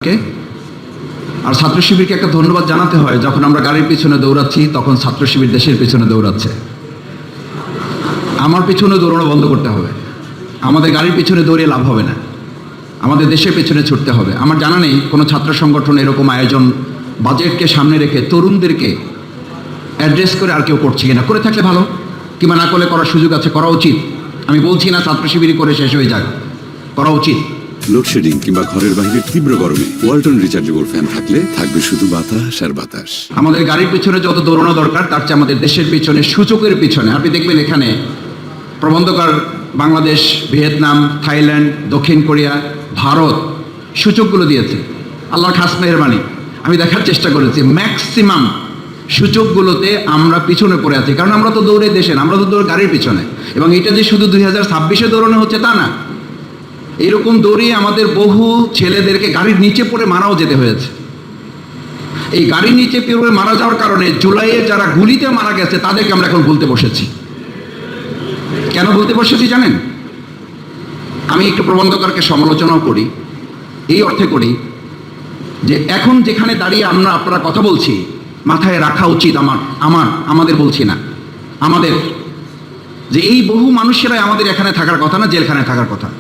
কে আর ছাত্র শিবিরকে একটা ধন্যবাদ জানাতে হয়। যখন আমরা গাড়ির পিছনে দৌড়াচ্ছি তখন ছাত্র শিবির দেশের পিছনে দৌড়াচ্ছে। আমার পিছনে দৌড়ানো বন্ধ করতে হবে। আমাদের গাড়ির পিছনে দৌড়িয়ে লাভ হবে না, আমাদের দেশের পিছনে ছুটতে হবে। আমার জানা নেই কোনো ছাত্র সংগঠন এরকম আয়োজন বাজেটকে সামনে রেখে তরুণদেরকে অ্যাড্রেস করে আর কেউ করছে কিনা। করে থাকলে ভালো, কিংবা না করলে করার সুযোগ আছে, করা উচিত। আমি বলছি না ছাত্র শিবিরই করে শেষ হয়ে যাক, করা উচিত। লোডশেডিং কিংবা ঘরের বাইরের তীব্র গরমে ওয়ালটন রিচার্জেবল ফ্যান থাকলে থাকবে শুধু বাতাস আর বাতাস। আমাদের গাড়ির পিছনে যত দৌড়ানো দরকার তার চেয়ে আমাদের দেশের পিছনে, সূচকের পিছনে। আপনি দেখবেন এখানে প্রবন্ধকার বাংলাদেশ, ভিয়েতনাম, থাইল্যান্ড, দক্ষিণ কোরিয়া, ভারত সূচকগুলো দিয়েছে। আল্লাহর খাস মেহরবানি, আমি দেখার চেষ্টা করেছি ম্যাক্সিমাম সূচকগুলোতে আমরা পিছনে পড়ে আছি। কারণ আমরা তো দৌড়ে দেশে না, আমরা তো দৌড় গাড়ির পিছনে। এবং এটা যে শুধু 2026-এ দৌড়ানো হচ্ছে তা না, এরকম দৌড়িয়ে আমাদের বহু ছেলেদেরকে গাড়ির নিচে পড়ে মারাও যেতে হয়েছে। এই গাড়ির নিচে পড়ে মারা যাওয়ার কারণে জুলাইয়ে যারা গুলিতে মারা গেছে তাদেরকে আমরা এখন ভুলতে বসেছি। কেন ভুলতে বসেছি জানেন? আমি একটু প্রবন্ধকারকে সমালোচনাও করি, এই অর্থে করি যে এখন যেখানে দাঁড়িয়ে আপনারা কথা বলছি, মাথায় রাখা উচিত আমাদের বলছি না, আমাদের, যে এই বহু মানুষেরাই আমাদের এখানে থাকার কথা না, জেলখানায় থাকার কথা।